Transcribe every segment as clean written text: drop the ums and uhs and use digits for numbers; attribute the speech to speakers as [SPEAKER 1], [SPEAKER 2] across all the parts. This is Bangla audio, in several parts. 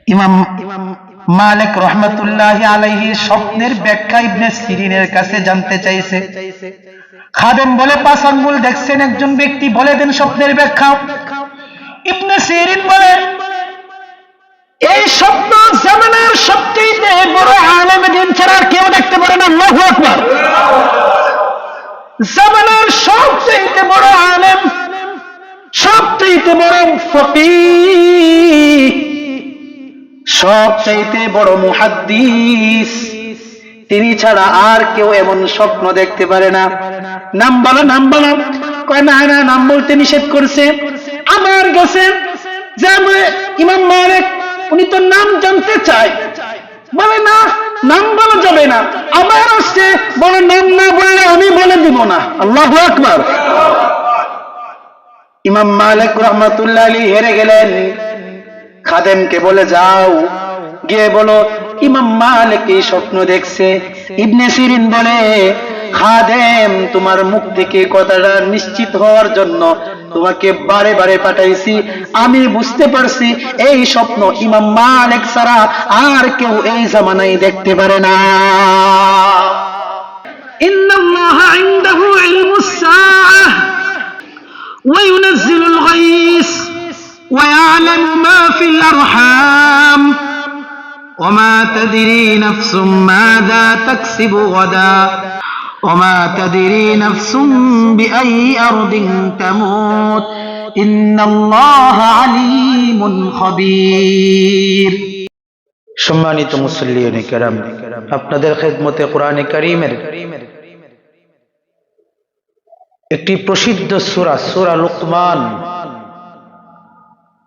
[SPEAKER 1] ইমাম মালিক রহমাতুল্লাহি আলাইহি স্বপ্নের ব্যাখ্যা ইবনে সিরিনের কাছে জানতে চাইছে। খাদেম বলে 5 আঙ্গুল দেখছেন একজন ব্যক্তি, বলে দেন স্বপ্নের ব্যাখ্যা। ইবনে সিরিন বলে এই স্বপ্ন জামানার সবচেয়ে বড় আলেম দিন ছাড়া কেউ দেখতে পারে না। আল্লাহু আকবার। জামানার সবচেয়ে বড় আলেম, সবচেয়ে বড় ফকিহ, সবচাইতে বড় মুহাদ্দিস, তিনি ছাড়া আর কেউ এমন স্বপ্ন দেখতে পারে না। নাম বলো, নাম বলো। কয় না না, নাম বলতে নিষেধ করছে। আমার কাছে যে ইমাম মালিক, উনি তো নাম জানতে চায়, বলে না নাম বলা যাবে না। আমার আসছে বলে নাম না বললে আমি বলে দিব না। আল্লাহু আকবার। ইমাম মালিক রহমাতুল্লাহ আলাইহি হেরে গেলেন। খাদেমকে বলে যাও, গিয়ে বলো ইমাম মালিক এই স্বপ্ন দেখছে। ইবনে সিরিন বলে খাদেম, তোমার মুখ থেকে কথাটা নিশ্চিত হওয়ার জন্য তোমাকে বারে বারে পাঠাইছি। আমি বুঝতে পারছি এই স্বপ্ন ইমাম মালিক ছাড়া আর কেউ এই জামানায় দেখতে পারে না। ইন্নাল্লাহা ইনদাহু ইলমুস সাআহ ওয়া ইউনাজ্জিলুল গায়স ويعلم ما في الأرحام وما تدري نفس ماذا تكسب غدا وما تدري نفس بأي أرض تموت إن الله عليم خبير। সম্মানিত মুসল্লিয়ান কিরাম, আপনাদের খেদমতে কোরআনে কারীমের একটি প্রসিদ্ধ সূরা, সূরা লুকমান,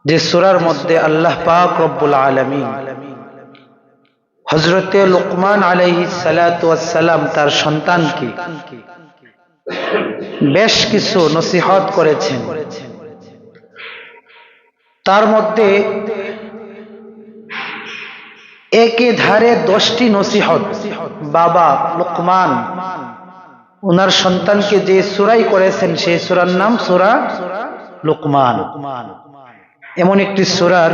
[SPEAKER 1] যে সূরার মধ্যে আল্লাহ পাক রব্বুল আলামিন হযরতে লুকমান আলাইহিস সালাতু ওয়াস সালাম তার সন্তানকে বেশ কিছু নসিহত করেছেন। তার মধ্যে একে ধারে 10টি নসিহত বাবা লুকমান ওনার সন্তানকে যে সূরাই করেছেন, সেই সূরার নাম সূরা লুকমান। এমন একটি সূরার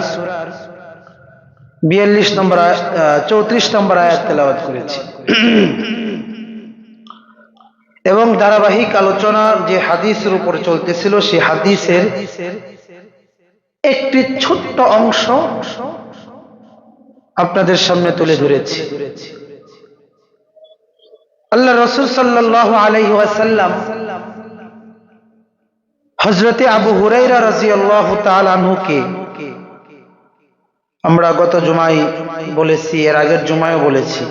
[SPEAKER 1] 34 নম্বর আয়াত তেলাওয়াত করেছি এবং ধারাবাহিক আলোচনা যে হাদিসের উপর চলতেছিল, সেই হাদিসের একটি ছোট্ট অংশ আপনাদের সামনে তুলে ধরেছি। আল্লাহ রাসূল সাল্লাল্লাহু আলাইহি ওয়াসাল্লাম হযরতে আবু হুরায়রা রাদিয়াল্লাহু তাআলা আনহুকে, আমরা গত জুমায় বলেছি, এর আগের জুমায়ও বলেছি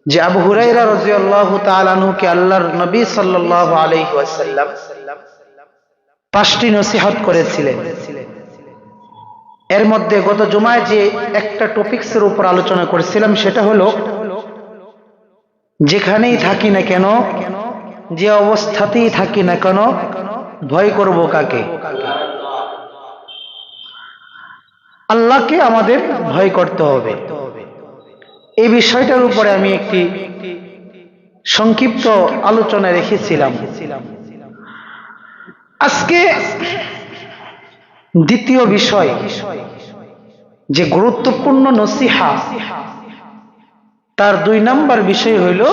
[SPEAKER 1] যে আবু হুরায়রা রাদিয়াল্লাহু তাআলা আনহুকে আল্লাহর নবী সাল্লাল্লাহু আলাইহি ওয়াসাল্লাম 5টি নসিহত করেছিলেন। এর মধ্যে গত জুমায় যে একটা টপিকসের উপর আলোচনা করেছিলাম, সেটা হলো যেখানেই থাকি না কেন, যে অবস্থাতেই থাকি না কেন, ভয় করব কাকে? আল্লাহকে আমাদের ভয় করতে হবে। এই বিষয়টার উপরে আমি একটি সংক্ষিপ্ত আলোচনা রেখেছিলাম। আজকে দ্বিতীয় বিষয়, যে গুরুত্বপূর্ণ নসিহা, তার 2 নম্বর বিষয় হইল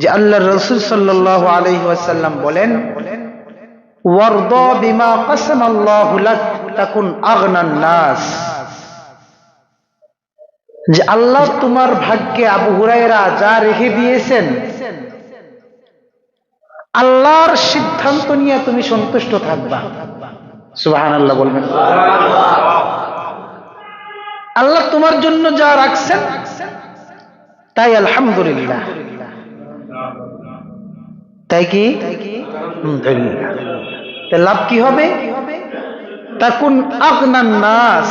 [SPEAKER 1] যে আল্লাহর রাসূল সাল্লাল্লাহু আলাইহি ওয়াসাল্লাম বলেন, ওয়ারদা বিমা কাসামাল্লাহু লাক তাকুন আগনান নাস। যে আল্লাহ তোমার ভাগ্যে আবু হুরায়রা যা রেখে দিয়েছেন, আল্লাহর সিদ্ধান্ত নিয়ে তুমি সন্তুষ্ট থাকবা। সুবহানাল্লাহ বলবেন। আল্লাহ তোমার জন্য যা রাখছেন তাই আলহামদুলিল্লাহ, তাই কি লাভ কি হবে? তাকুন আগনান নাস।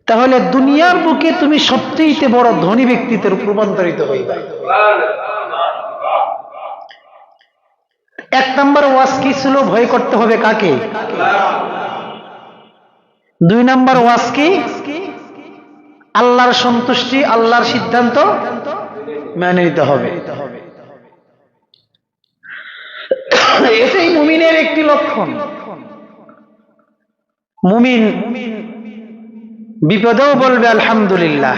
[SPEAKER 1] তাহলে দুনিয়ার বুকে তুমি সবচেয়ে বড় ধনী ব্যক্তিত্বে রূপান্তরিত হইবে। 1 নম্বর ওয়াজ কি ছিল? ভয় করতে হবে কাকে? 2 নম্বর ওয়াজ কি? আল্লাহর সন্তুষ্টি, আল্লাহর সিদ্ধান্ত মেনে নিতে হবে। এটাই মুমিনের একটি লক্ষণ। মুমিন বিপদেও বলবে আলহামদুলিল্লাহ,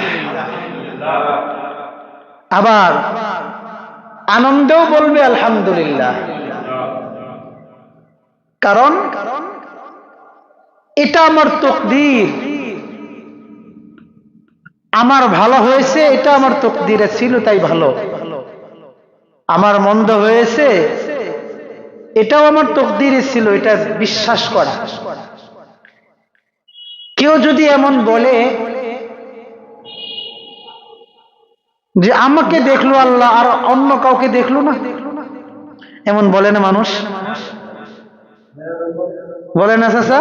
[SPEAKER 1] আবার আনন্দেও বলবে আলহামদুলিল্লাহ। কারণ এটা আমার তাকদীর, আমার ভালো হয়েছে এটা আমার তাকদীরে ছিল তাই ভালো, আমার মন্দ হয়েছে এটাও আমার তাকদীরে ছিল, এটা বিশ্বাস করা। কেউ যদি এমন বলে যে আমাকে দেখলো আল্লাহ আর অন্য কাউকে দেখলো না, এমন বলে না মানুষ, বলে না চাচা?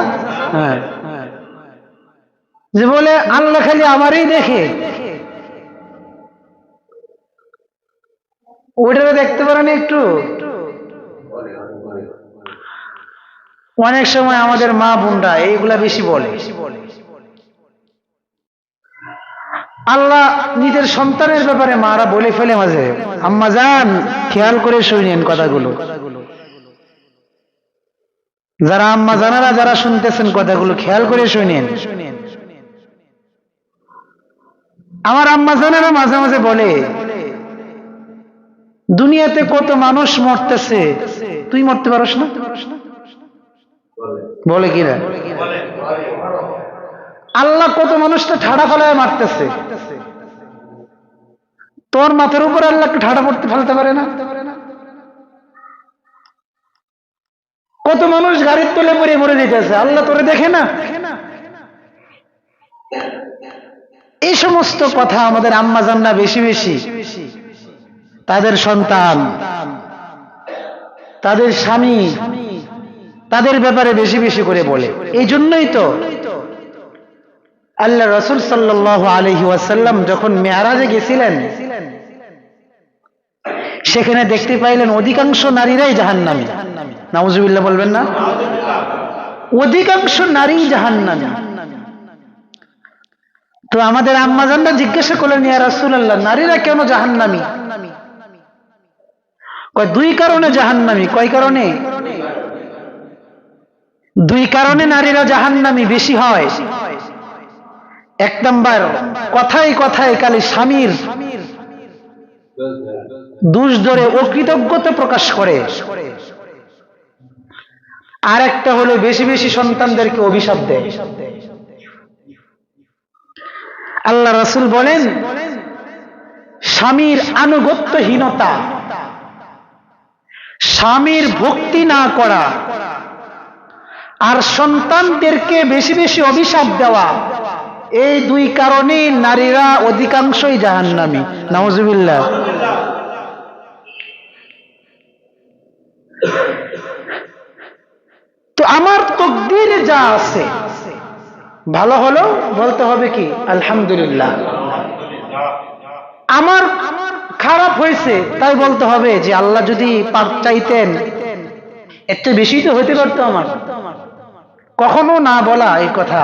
[SPEAKER 1] হ্যাঁ, যে বলে আল্লাহ খালি আমারই দেখে, ওইটাও দেখতে পারেন একটু। অনেক সময় আমাদের মা বোনরা এইগুলা বেশি বলে। আল্লাহ নিজের সন্তানের ব্যাপারে মারা বলে ফেলে মাঝে, আম্মা জান খেয়াল করে শুনেন কথাগুলো। যারা আম্মা জানারা যারা শুনতেছেন কথাগুলো খেয়াল করে শুনেন। আমার আম্মা জানারা মাঝে মাঝে বলে, দুনিয়াতে কত মানুষ মরতেছে, তুই মরতে পারস না? বলে কিনা? আল্লাহ কত মানুষটা ঠাড়া ফেলায় মারতেছে, তোর মাথার উপর আল্লাহকে ঠাড়া পড়তে ফেলতে পারে না? কত মানুষ গাড়ির তলে পড়ে মরে যেতেছে, আল্লাহ তোরে দেখে না? এই সমস্ত কথা আমাদের আম্মা জানরা বেশি বেশি তাদের সন্তান, তাদের স্বামী, তাদের ব্যাপারে বেশি বেশি করে বলে। এই জন্যই তো আল্লাহ রাসূল সাল্লাল্লাহু আলাইহি ওয়াসাল্লাম যখন মেরাজে গেছিলেন, সেখানে দেখতে পাইলেন অধিকাংশ নারীরাই জাহান্নামী। নাউজুবিল্লাহ বলবেন না? অধিকাংশ নারী জাহান্নামী। তো আমাদের আম্মাজানরা জিজ্ঞাসা করলেন, ইয়া রাসূলুল্লাহ, নারীরা কেন জাহান্নামী? কয় দুই কারণে জাহান্নামী। কয় কারণে? দুই কারণে নারীরা জাহান্নামী বেশি হয়। এক নাম্বার, কথায় কথায় খালি স্বামীর দোষ ধরে অকৃতজ্ঞতা প্রকাশ করে। আর একটা হলো বেশি বেশি সন্তানদেরকে অভিশাপ দেয়। আল্লাহ রাসূল বলেন, স্বামীর আনুগত্যহীনতা, স্বামীর ভক্তি না করা আর সন্তানদেরকে বেশি বেশি অভিশাপ দেওয়া, এই দুই কারণে নারীরা অধিকাংশই জাহান্নামী। নাউজুবিল্লাহ। তো আমার তাকদীরে যা আছে ভালো হলো বলতে হবে কি আলহামদুলিল্লাহ, আমার খারাপ হয়েছে তাই বলতে হবে যে আল্লাহ যদি চাইতেন এর চেয়ে বেশি তো হইতে পারতো আমার। কখনো না বলা এই কথা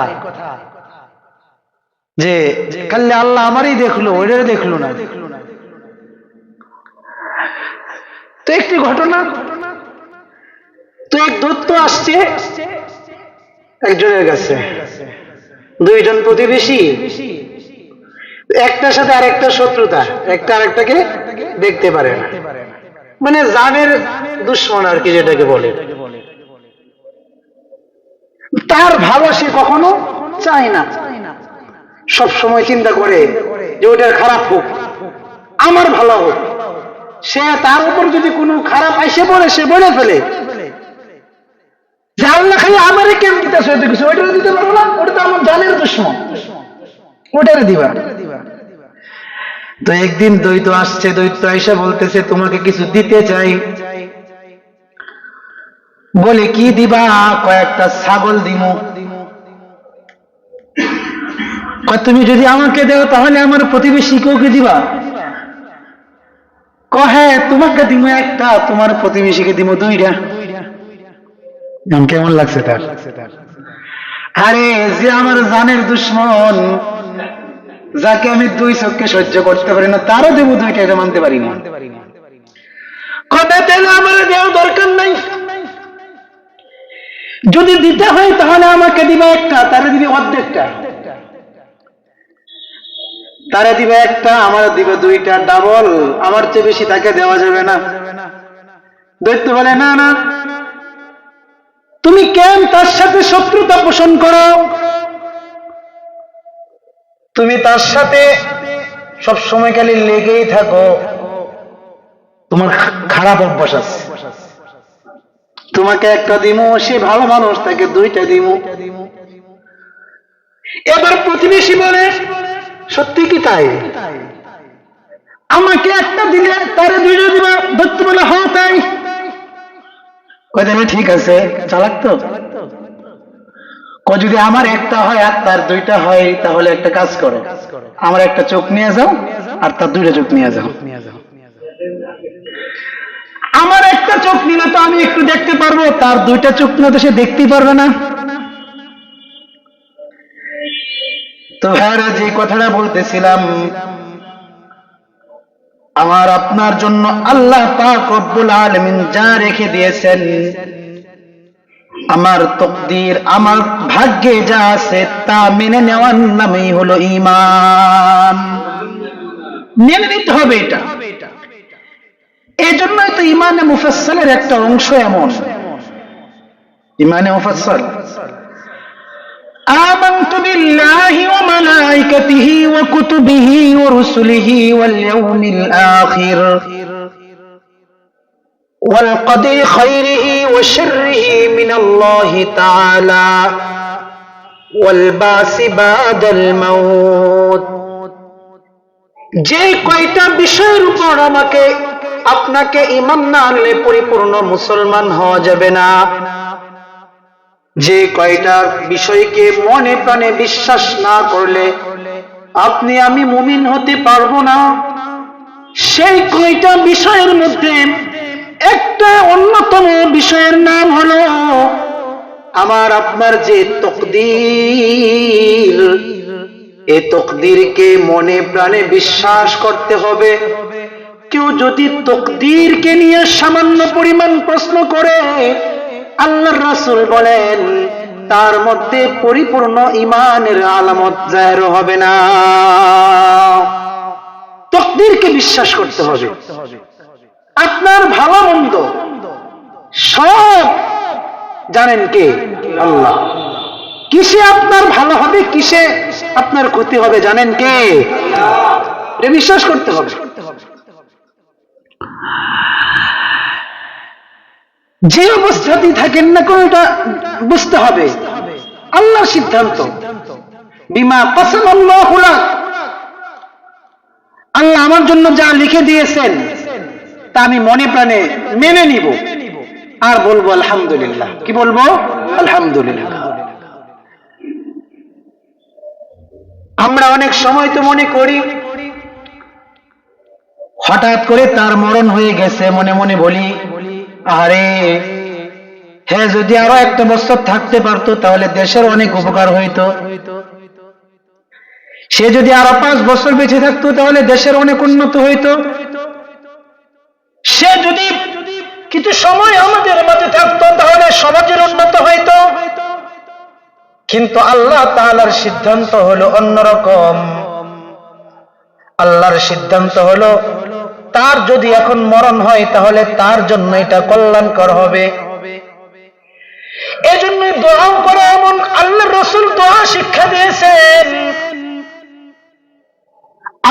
[SPEAKER 1] যে খালি আল্লাহ আমারই দেখলো, ওইটার দেখলো না। তো একটি ঘটনা, তো এক দূত আসছে একজনের কাছে, দুইজন প্রতিবেশী, একটার সাথে আরেকটা শত্রুতা, একটা আরেকটাকে দেখতে পারে না, মানে জানের দুশ্মন আর কি যেটাকে বলে। তার ভালো সে কখনো চায় না, সব সময় চিন্তা করে যে ওটার খারাপ হোক, আমার ভালো হোক। সে তার উপর যদি কোনো খারাপ আইসে পড়ে, সে বলে ফেলে যে আল্লাহ খালি আমারই কেন দিতেছে, হয়তো কিছু ওইটারে দিতে পারবো না, ওটা তো আমার জানের দুশ্মন, ওটারে দিবা। তো একদিন দৈত্য আসছে, দৈত্য আইসা বলতেছে তোমাকে কিছু দিতে চাই। বলে কি দিবা? কয়েকটা ছাগল দিমু। তুমি যদি আমাকে দাও তাহলে আমার প্রতিবেশীকেও কি দিবা? হ্যাঁ তোমাকে দিমু একটা, তোমার প্রতিবেশীকে দিমু দুইটা। কেমন লাগছে তার? আরে যে আমার জানের দুশ্মন, যাকে আমি দুই চোখকে সহ্য করতে পারি না, তারও দেবো দুইটা, এটা মানতে পারি না। কথা তাহলে আমার দেওয়া দরকার নাই, যদি দিতে হয় তাহলে আমাকে দিবে একটা, তারে দিবে অর্ধেকটা। তারে দিবে একটা, আমার দিবে দুইটা, ডাবল। আমার চেয়ে বেশি তাকে দেওয়া যাবে না। দৈত্য বলে, না না, তুমি কেন তার সাথে শত্রুতা পোষণ করো? তুমি তার সাথে সব সময় খালি লেগেই থাকো, তোমার খারাপ অভ্যাস আছে। তোমাকে একটা দিমু, সে ভালো মানুষ, তাকে দুইটা দিমু। এবার প্রতিবেশী বলে, সত্যি কি তাই? আমাকে একটা দিলে তারে দুইটা দিবা? দত্ত বলে, হ্যাঁ তাই। ঠিক আছে, চালাক তো। যদি আমার একটা হয় আর তার দুইটা হয়, তাহলে একটা কাজ করো, আমার একটা চোখ নিয়ে যাও আর তার দুইটা চোখ নিয়ে যাও। আমার একটা চোখ নিলে তো আমি একটু দেখতে পারবো, তার দুইটা চোখ নিলে তো সে দেখতেই পারবে না। তো ভাইরা, যে কথাটা বলতেছিলাম, আমার আপনার জন্য আল্লাহ পাক রব্বুল আলামিন যা রেখে দিয়েছেন, আমার তকদির, আমার ভাগ্যে যা আছে তা মেনে নেওয়ার নামই হলো ঈমান। মেনে নিতে হবে এটা। এই জন্যই তো ইমানে মুফাসসালের একটা অংশ এমন, ইমানে মুফাসসাল, আমানতু বিল্লাহি ওয়া মালাইকাতিহি ওয়া কুতুবিহি ওয়া রুসুলিহি ওয়াল ইয়াউমিল আখির ওয়াল কদরি খাইরিহি ওয়া শাররিহি মিনাল্লাহি তাআলা ওয়াল বাসি বাদাল মাউত। যে কয়টা বিষয়ের উপর আমাকে আপনাকে ঈমান না আনলে পরিপূর্ণ মুসলমান হওয়া যাবে না, যে কয়টা বিষয়কে মনে প্রাণে বিশ্বাস না করলে আপনি আমি মুমিন হতে পারবো না, সেই কয়টা বিষয়ের মধ্যে একটা অন্যতম বিষয়ের নাম হলো আমার আপনার যে তকদীর। এই তকদীরকে মনে প্রাণে বিশ্বাস করতে হবে। কেউ যদি তকদীরকে নিয়ে সামান্য পরিমাণ প্রশ্ন করে, আল্লাহর রাসূল বলেন তার মধ্যে পরিপূর্ণ ঈমানের আলামত জাহির হবে না। তকদীরকে বিশ্বাস করতে হবে। আপনার ভালো মন্দ সব জানেন কে? আল্লাহ। কিসে আপনার ভালো হবে, কিসে আপনার ক্ষতি হবে জানেন কে? এটা বিশ্বাস করতে হবে। যে অবস্থাতেই থাকেন না কেন, এটা বুঝতে হবে আল্লাহর সিদ্ধান্ত। বিমা কাসামাল্লাহু লাক, আল্লাহ আমার জন্য যা লিখে দিয়েছেন তা আমি মনে প্রাণে মেনে নিব আর বলবো আলহামদুলিল্লাহ। কি বলবো? আলহামদুলিল্লাহ। আমরা অনেক সময় তো মনে করি হঠাৎ করে তার মরণ হয়ে গেছে, মনে মনে বলি, আরে হ্যাঁ, যদি আরো একটা বছর থাকতে পারতো তাহলে দেশের অনেক উপকার হইতো। সে যদি আরো 5 বছর বেঁচে থাকতো তাহলে দেশের অনেক উন্নত হইতো। সে যদি কিছু সময় আমাদের মাঝে থাকতো তাহলে সমাজের উন্নত হইতো। কিন্তু আল্লাহ তাআলার সিদ্ধান্ত হলো অন্যরকম। আল্লাহর সিদ্ধান্ত হলো তার যদি এখন মরণ হয় তাহলে তার জন্য এটা কল্যাণকর হবে। এজন্য দোয়া করে এমন আল্লাহর রাসূল দোয়া শিক্ষা দিয়েছেন।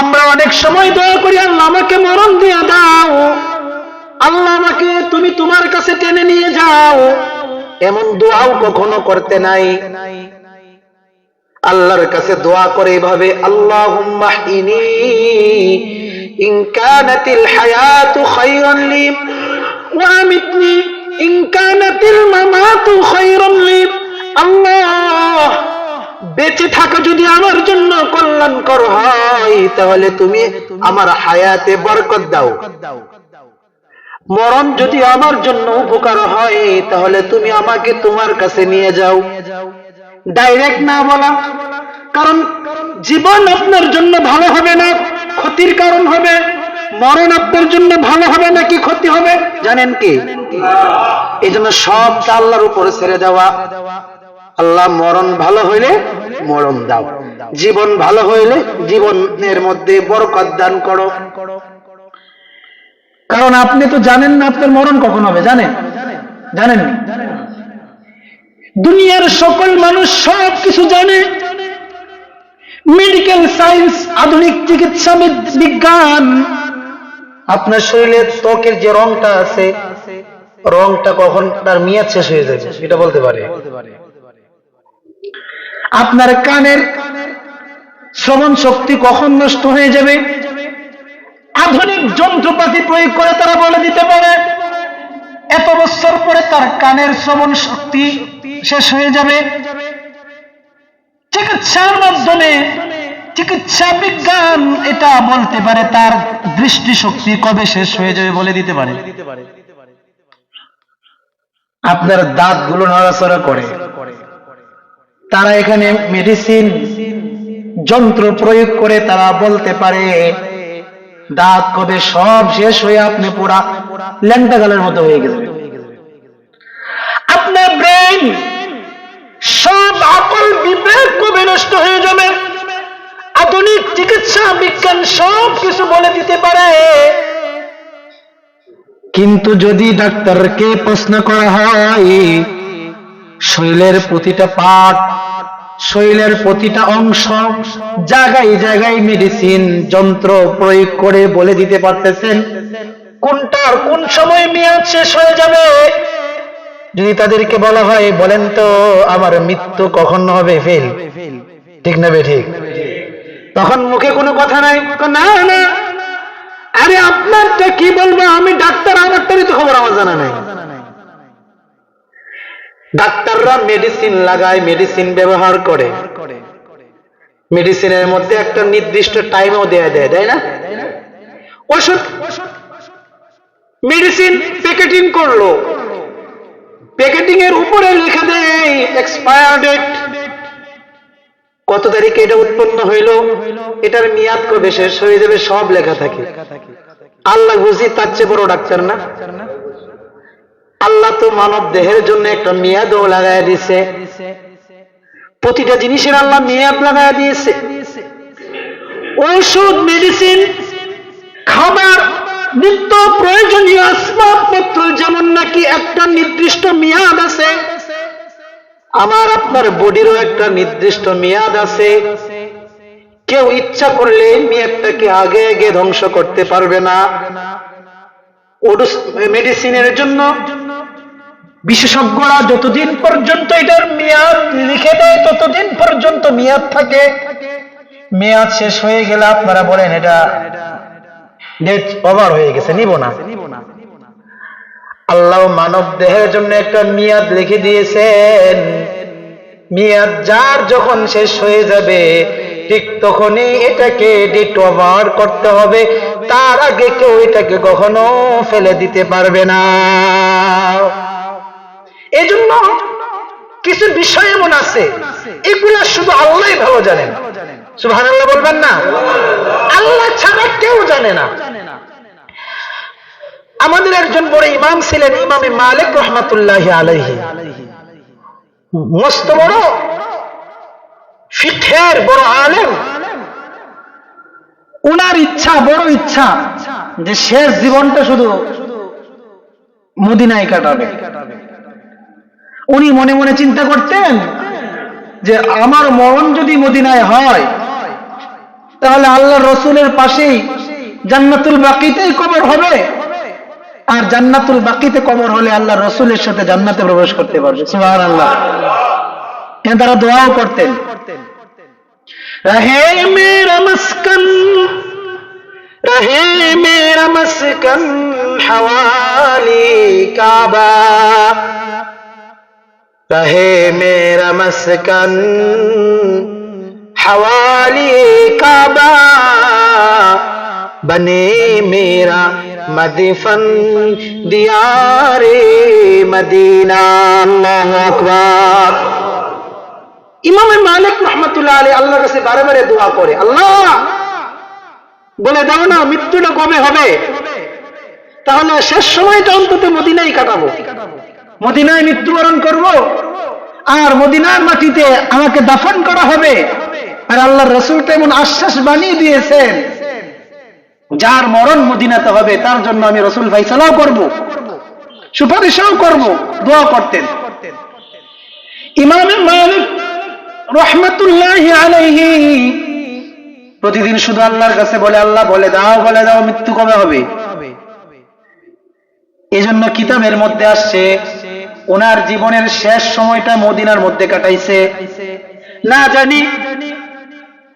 [SPEAKER 1] আমরা অনেক সময় দোয়া করি, আল্লাহ আমাকে মরণ দিয়ে দাও, আল্লাহ আমাকে তুমি তোমার কাছে টেনে নিয়ে যাও। এমন দোয়াও কখনো করতে নাই। আল্লাহর কাছে দোয়া করে এভাবে, আল্লাহুম্মা ইনি ইন কানাতিল হায়াতু খায়রান লি ওয়া আমিতনি ইন কানাতিল মামাতু খায়রান লি। আল্লাহ, বেঁচে থাকা যদি আমার জন্য কল্যাণকর হয় তাহলে তুমি আমার হায়াতে বরকত দাও, মরণ যদি আমার জন্য উপকার হয় তাহলে তুমি আমাকে তোমার কাছে নিয়ে যাও। ডাইরেক্ট না বলা, কারণ জীবন আপনার জন্য ভালো হবে না, ক্ষতির কারণ হবে। মরণ আপনার জন্য ভালো হবে নাকি ক্ষতি হবে জানেন কি? এই জন্য সবটা আল্লাহর উপরে ছেড়ে দেওয়া। আল্লাহ মরণ ভালো হইলে মরণ দাও, জীবন ভালো হইলে জীবনের মধ্যে বরকত দান করো। কারণ আপনি তো জানেন না আপনার মরণ কখন হবে, জানেন? জানেন? দুনিয়ার সকল মানুষ সব কিছু জানে। মেডিকেল সায়েন্স, আধুনিক চিকিৎসা বিজ্ঞান আপনার শরীরের ত্বকের যে রংটা আছে, রংটা কখন তার মেয়াদ শেষ হয়ে যাবে এটা বলতে পারে। আপনার কানের শ্রবণ শক্তি কখন নষ্ট হয়ে যাবে আধুনিক যন্ত্রপাতি প্রয়োগ করে তারা বলে দিতে পারে। এত বছর পরে তার কানের শ্রবণ শক্তি শেষ হয়ে যাবে। চিকিৎসার মাধ্যমে চিকিৎসা বিজ্ঞান এটা বলতে পারে তার দৃষ্টিশক্তি কবে শেষ হয়ে যাবে বলে দিতে পারে। আপনার দাঁতগুলো নড়াচড়া করে, তারা এখানে মেডিসিন যন্ত্র প্রয়োগ করে তারা বলতে পারে দাঁত কবে সব শেষ হয়ে আপনি পুরা ল্যাংটা গালের মতো হয়ে গেছে। আপনার ব্রেন সব আকল বিবেক কবে নষ্ট হয়ে যাবে আধুনিক চিকিৎসা বিজ্ঞান সব কিছু বলে দিতে পারে। কিন্তু যদি ডাক্তারকে প্রশ্ন করা হয় শরীরের প্রতিটা পার্ট, শরীরের প্রতিটা অংশ জায়গায় জায়গায় মেডিসিন যন্ত্র প্রয়োগ করে বলে দিতে পারতেছেন কোনটার কোন সময় মেয়াদ শেষ হয়ে যাবে। যদি তাদেরকে বলা হয় বলেন তো আমার মৃত্যু কখন হবে, ফেল, ঠিক না ঠিক? তখন মুখে কোনো কথা নাই, না না আরে আপনারটা কি বলবো আমি ডাক্তার, আমারটারই তো খবর আমার জানা নাই। ডাক্তাররা মেডিসিন লাগায়, মেডিসিন ব্যবহার করে, মেডিসিনের মধ্যে একটা নির্দিষ্ট টাইমও দেয়া দেয়, তাই না? ওষুধ মেডিসিন প্যাকেটিং করলো, প্যাকেটিং এর উপরে লেখা দেয় এক্সপায়ার ডেট, কত তারিখে এটা উৎপন্ন হইলো, এটার মেয়াদ কবে শেষ হয়ে যাবে, সব লেখা থাকে। আল্লাহ বুঝি তার চেয়ে বড় ডাক্তার না? আল্লাহ তো মানব দেহের জন্য একটা মেয়াদও লাগাই দিয়েছে, প্রতিটা জিনিসের আল্লাহ মেয়াদ লাগাই দিয়েছে। ওষুধ, মেডিসিন, খাবার, নিত্য প্রয়োজনীয় আসবাবপত্র যেমন নাকি একটা নির্দিষ্ট মেয়াদ আছে, আমার আপনার বডিরও একটা নির্দিষ্ট মেয়াদ আছে। কেউ ইচ্ছা করলে মেয়াদটাকে আগে আগে ধ্বংস করতে পারবে না। মেডিসিনের জন্য বিশেষজ্ঞরা যতদিন পর্যন্ত এটার মেয়াদ লিখে দেয় ততদিন পর্যন্ত মেয়াদ থাকে। মেয়াদ শেষ হয়ে গেলে আপনারা বলেন এটা ডেট ওভার হয়ে গেছে, নিব না। আল্লাহ মানব দেহের জন্য একটা মেয়াদ লিখে দিয়েছেন, মেয়াদ যার যখন শেষ হয়ে যাবে ঠিক তখনই এটাকে ডেট ওভার করতে হবে, তার আগে কেউ এটাকে কখনো ফেলে দিতে পারবে না। এজন্য কিছু বিষয় এমন আছে এগুলা শুধু আল্লাহই ভালো জানেন। সুবহানাল্লাহ বলবেন না? আল্লাহ ছাড়া কেউ জানে না। আমাদের একজন বড় ইমাম ছিলেন, ইমামে মালিক রহমাতুল্লাহি আলাইহি, মস্ত বড় ফিকহের বড় আলেম। উনার ইচ্ছা, বড় ইচ্ছা যে শেষ জীবনটা শুধু মদিনায় কাটাবে। উনি মনে মনে চিন্তা করতেন যে আমার মরণ যদি মদিনায় হয় তাহলে আল্লাহর রসুলের পাশেই জান্নাতুল বাকিতেই কবর হবে, আর জান্নাতুল বাকিতে কবর হলে আল্লাহর রসুলের সাথে জান্নাতে প্রবেশ করতে পারবে। সুবহানাল্লাহ। তারা দোয়াও করতেন, রহে মেরা মাসকান, রহে মেরা মাসকান হওয়ালি কাবা, रहे मेरा मस्कन हवाली काबा, बने मेरा मदफन दियारे मदीना। अल्लाहु আকবার। ইমাম মালিক রহমাতুল্লাহ আলাইহি আল্লাহর কাছে বারে বারে দোয়া করে, আল্লাহ বলে দাও না মৃত্যুটা কবে হবে, তাহলে শেষ সময়টা অন্তত মদিনায় কাটাবো, মদিনায় মৃত্যুবরণ করব, আর মদিনার মাটিতে আমাকে দাফন করা হবে। আর আল্লাহর রাসূল এমন আশ্বাস বানিয়ে দিয়েছেন, যার মরণ মদিনাতে হবে তার জন্য আমি রাসূল ফয়সালাও করব, সুপারিশও করব, দোয়া করতেন। ইমাম মালিক রাহমাতুল্লাহি আলাইহি প্রতিদিন শুধু আল্লাহর কাছে বলে, আল্লাহ বলে দাও মৃত্যু কবে হবে। এজন্য কিতাবের মধ্যে আসছে ওনার জীবনের শেষ সময়টা মদিনার মধ্যে কাটাইছে। না জানি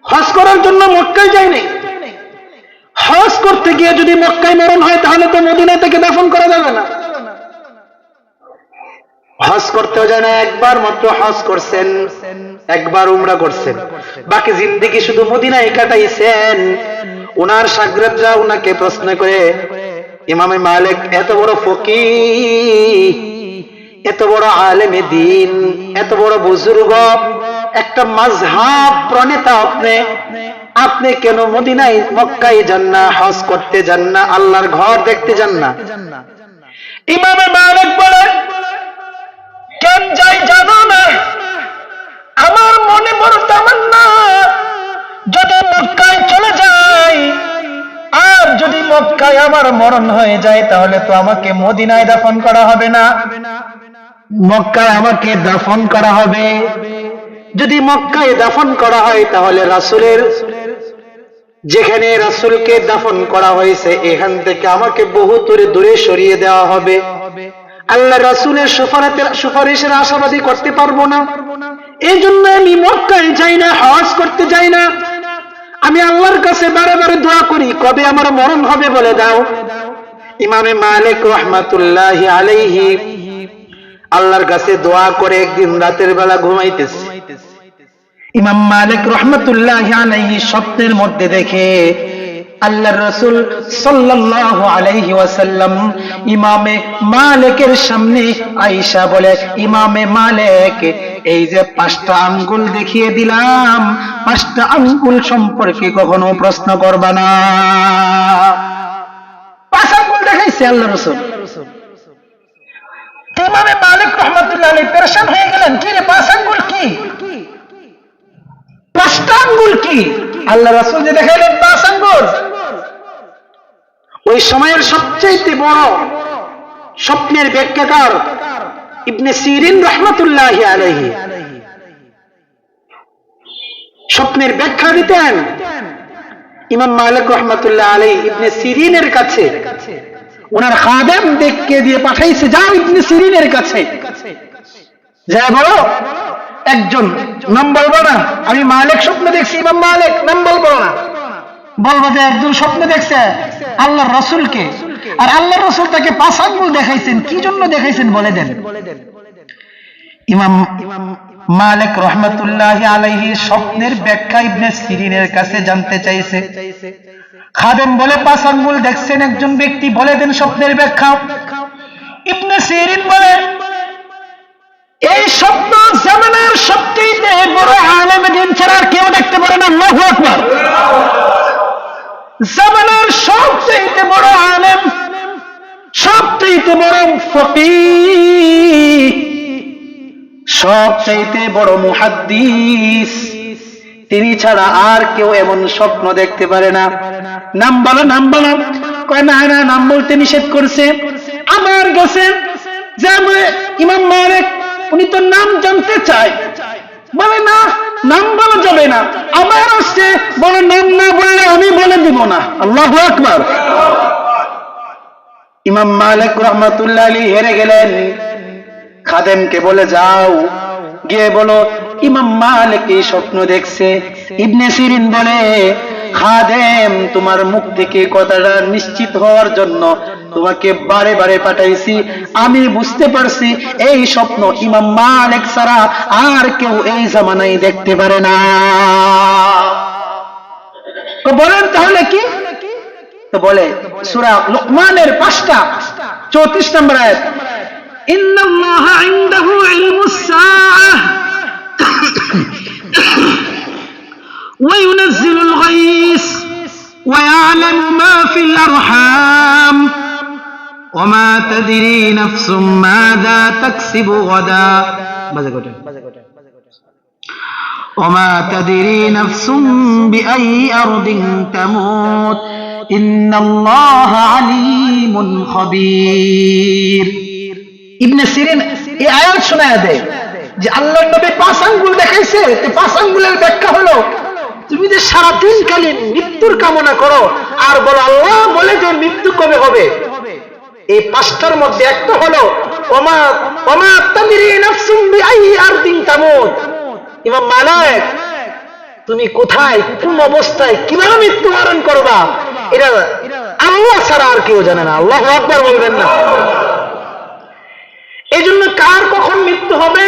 [SPEAKER 1] হজ করার জন্য মক্কায় যায়নি, হজ করতে গিয়ে যদি মক্কায় মরণ হয় তাহলে তো মদিনা থেকে দাফন করা যাবে না। হজ করতেও যায় না, একবার মাত্র হজ করছেন, একবার উমরা করছেন, বাকি জিন্দেগি শুধু মদিনায় কাটাইছেন। ওনার শাগরেদরা ওনাকে প্রশ্ন করে, ইমামে মালিক এত বড় ফকিহ, এত বড় আলেমে দ্বীন, এত বড় বুজুর্গ, একটা মাযহাব প্রণেতা, আপনি কেন মদিনায় মক্কায় যান না, হজ করতে যান না, আল্লাহর ঘর দেখতে যান না? ইমামে মালিক বলে, কেন যাই জানো না, আমার মনে বড় তামান্না যদি মক্কায় চলে যাই, আর যদি মক্কায় আমার মরণ হয়ে যায় তাহলে তো আমাকে মদিনায় দাফন করা হবে না, মক্কায় আমাকে দাফন করা হবে। যদি মক্কায় দাফন করা হয় তাহলে রাসূলের যেখানে রাসূলকে দাফন করা হয়েছে এখান থেকে আমাকে বহু দূরে সরিয়ে দেওয়া হবে। আল্লাহ রাসূলের সুপারিশের আশাবাদী করতে পারবো না, এই জন্য আমি মক্কায় যাই না, হজ করতে যাই না। আমি আল্লাহর কাছে বারে বারে দোয়া করি, কবে আমার মরণ হবে বলে দাও। ইমামে মালিক রাহমাতুল্লাহি আলাইহি আল্লাহর কাছে দোয়া করে একদিন রাতের বেলা ঘুমাইতেছে। ইমাম মালিক রাহমাতুল্লাহি আলাইহি স্বপ্নের মধ্যে দেখে আল্লাহর রাসূল সাল্লাল্লাহু আলাইহি ওয়াসাল্লাম ইমামে মালিকের সামনে আয়েশা বলে, ইমামে মালিক, এই যে 5টা আঙ্গুল দেখিয়ে দিলাম, 5টা আঙ্গুল সম্পর্কে কখনো প্রশ্ন করবা না। 5 আঙ্গুল দেখাইছে আল্লাহর রাসূল। ইমামে মালিক রাহমাতুল্লাহি আলাইহি পেরেশান হয়ে গেলেন, কি রে 5 আঙ্গুল কি, 5টা আঙ্গুল কি? আল্লাহ রাসূল যে দেখাইলেন 5 আঙ্গুল। ওই সময়ের সবচেয়ে বড় স্বপ্নের ব্যাখ্যাকার ইবনে সিরিন রাহমাতুল্লাহি আলাইহি স্বপ্নের ব্যাখ্যা দিতেন। ইমাম মালিক রাহমাতুল্লাহি আলাইহি ইবনে সিরিনের কাছে ওনার খাদেম দেখকে দিয়ে পাঠাইছে, যাও ইবনে সিরিনের কাছে যা বলো, একজন নাম বলবো না, আমি মালিক স্বপ্ন দেখছি, ইমাম মালিক নাম বলবো না, বলবো যে একজন স্বপ্ন দেখছে আল্লাহর রাসূলকে, আর আল্লাহর রাসূল তাকে 5 আঙ্গুল দেখাইছেন, কি জন্য দেখাইছেন বলে দেন। ইমাম মালিক রাহমাতুল্লাহি আলাইহি স্বপ্নের ব্যাখ্যা ইবনে সিরিনের কাছে জানতে চাইছে। খাদেম বলে 5 আঙ্গুল দেখছেন একজন ব্যক্তি, বলে দেন স্বপ্নের ব্যাখ্যা। ইবনে সিরিন বলে, এই স্বপ্ন জামানার সবচেয়ে বড় আলেম দ্বীন ছাড়া আর কেউ দেখতে পারে না। আল্লাহু আকবার। জামানার সবচেয়ে বড় আলেম, সবচেয়ে বড় ফকিহ, সবচেয়ে বড় মুহাদ্দিস, তিনি ছাড়া আর কেউ এমন স্বপ্ন দেখতে পারে না। নাম বলো, নাম বলো। কয় না না, নাম বলতে নিষেধ করছে। আমার কাছে যে ইমাম মালিক, উনি তো নাম জানতে চায়, বলে না নাম বলা যাবে না, আমার আসছে বলে নাম না বললে আমি বলে দিব না। আল্লাহু আকবার। ইমাম মালিক রাহমাতুল্লাহি আলাইহি হেরে গেলেন। খাদেমকে বলে যাও, গিয়ে বলো ইমাম মালিক এই স্বপ্ন দেখছে। ইবনে সিরিন বলে, খাদেম, তোমার মুখ থেকে কথাটা নিশ্চিত হওয়ার জন্য তোমাকে বারে বারে পাঠাইছি। আমি বুঝতে পারছি এই স্বপ্ন ইমাম মালিক ছাড়া আর কেউ এই জামানায় দেখতে পারে না। তো বলেন তাহলে কি? তো বলে সূরা লুকমানের 5টা 34 নম্বর আয়াত, ইন্নাল্লাহা ইনদাহু ইলমুস সাআহ ওয়া ইউনাজ্জিলুল গায়স ওয়া ويعلم ما في الأرحام وما تدري نفس ماذا تكسب غدا وما تدري نفس بأي أرض تموت إن الله عليم خبير ইবনে সিরিন এই আয়াত শোনায় দেয় যে আল্লাহর নবী 5 আঙ্গুল দেখাইছে, তো 5 আঙ্গুলের ব্যাখ্যা হলো তুমি যে সারা দিন কালীন মৃত্যুর কামনা করো আর বলো আল্লাহ বলে যে মৃত্যু কবে হবে, এই 5টার মধ্যে একটা হলো ওমা তাদরি নাফসুম বিআই আরদিন তামুত। ইমাম মালিক তুমি কোথায় কোন অবস্থায় কিভাবে মৃত্যুবরণ করবা এটা আল্লাহ ছাড়া আর কেউ জানে না। আল্লাহু আকবার বলবেন না? এই জন্য কার কখন মৃত্যু হবে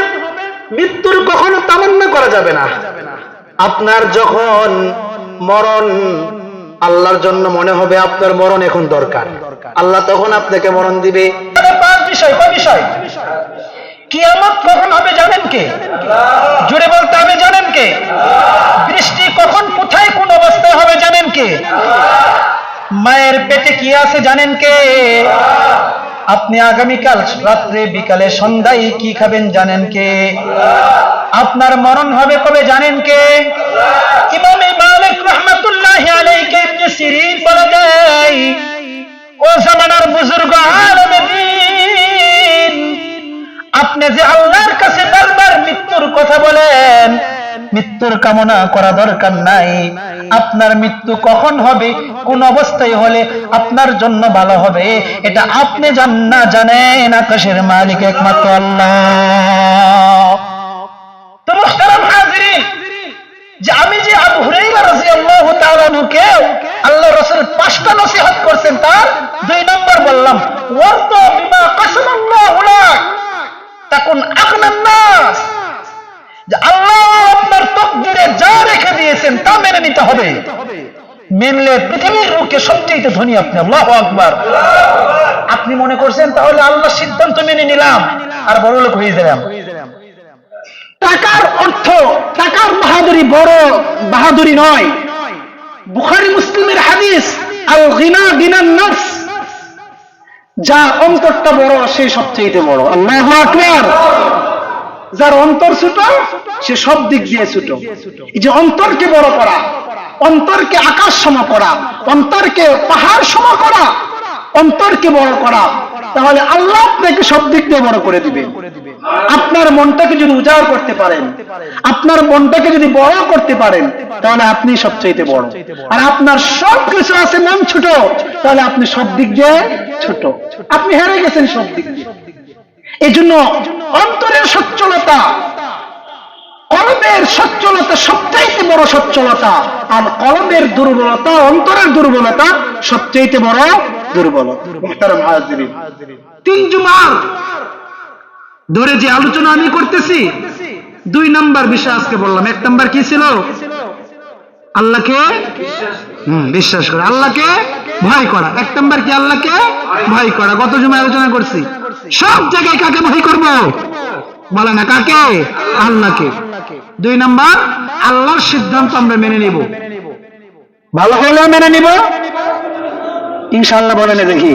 [SPEAKER 1] মৃত্যুর কখনো তামান্না করা যাবে না। আপনার যখন মরণ আল্লাহর জন্য মনে হবে আপনার মরণ এখন দরকার, আল্লাহ তখন আপনাকে মরণ দিবে। 5 বিষয়, কয় বিষয়? কিয়ামত কখন হবে জানেন কে? জোরে বলতে হবে, জানেন কে? বৃষ্টি কখন কোথায় কোন অবস্থায় হবে জানেন কে? মায়ের পেটে কি আছে জানেন কে? আপনি আগামীকাল রাত্রে বিকালে সন্ধ্যায় কি খাবেন জানেন কে? আপনার মরণ হবে কবে জানেন কে? ইমাম মালিক রাহমাতুল্লাহি আলাইহি ইবনে সিরিন বলে দেয়, ও জামানার বুজুর্গ আলেম দ্বীন, আপনি যে আল্লাহর কাছে বারবার মৃত্যুর কথা বলেন, মৃত্যুর কামনা করা দরকার নাই। আপনার মৃত্যু কখন হবে কোন অবস্থায় হলে আপনার জন্য ভালো হবে এটা আপনি জানেন আকাশের মালিক একমাত্র আল্লাহ। তো মুহতারাম হাজিরিন, যে আমি যে আবু হুরায়রা রাদিয়াল্লাহু তাআলা আনহুকে আল্লাহ রাসূল 5টা নসিহত করেছেন, তার 2 নম্বর বললাম ওয়ারদা বিমা কাসামাল্লাহু লাক তাকুন আগনান নাস, যে আল্লাহ আপনার তাকদীরে যা রেখে দিয়েছেন তা মেনে নিতে হবে। মেনলে পৃথিবীর বুকে সবচেয়ে ধনী আপনি। আল্লাহু আকবার। আপনি মনে করছেন তাহলে আল্লাহর সিদ্ধান্ত মেনে নিলাম আর বড় লোক হয়ে গেলাম। টাকার অর্থ, টাকার বাহাদুরি বড় বাহাদুরি নয়। বুখারী মুসলিমের হাদিস, আল গিনা গিনান নাফস, যার অন্তরটা বড় সে সবচেয়ে বড়। আল্লাহু আকবার। যার অন্তর ছোট সে সব দিক দিয়ে ছোট। এই যে অন্তরকে বড় করা, অন্তরকে আকাশ সম করা, অন্তরকে পাহাড় সম করা, অন্তরকে বড় করা, তাহলে আল্লাহ আপনাকে সব দিক দিয়ে বড় করে দিবে। আপনার মনটাকে যদি উজাড় করতে পারেন, আপনার মনটাকে যদি বড় করতে পারেন, তাহলে আপনি সবচেয়ে বড়। আর আপনার সব কিছু আছে মন ছোট, তাহলে আপনি সব দিক দিয়ে ছোট, আপনি হেরে গেছেন সব দিক দিয়ে। এই জন্য অন্তরের সচ্ছলতা, কলবের সচ্ছলতা সবচাইতে বড় সচ্ছলতা, আর কলবের দুর্বলতা, অন্তরের দুর্বলতা সবচাইতে বড় দুর্বলতা। মুহতারাম হাজিরিন, 3 জুমার ধরে যে আলোচনা আমি করতেছি, 2 নাম্বার বিষয় আজকে বললাম। 1 নাম্বার কি ছিল? আল্লাহকে বিশ্বাস করা, আল্লাহকে ভয় করা। 1 নাম্বার কি? আল্লাহকে ভয় করা। গত জুমায় আলোচনা করছি। সব জায়গায় কাকে ভয় করব? বলে না, কাকে? আল্লাহকে। 2 নাম্বার, আল্লাহর সিদ্ধান্ত আমরা মেনে নিব, ভালো হলেও মেনে নিব ইনশাআল্লাহ। বলেন দেখি।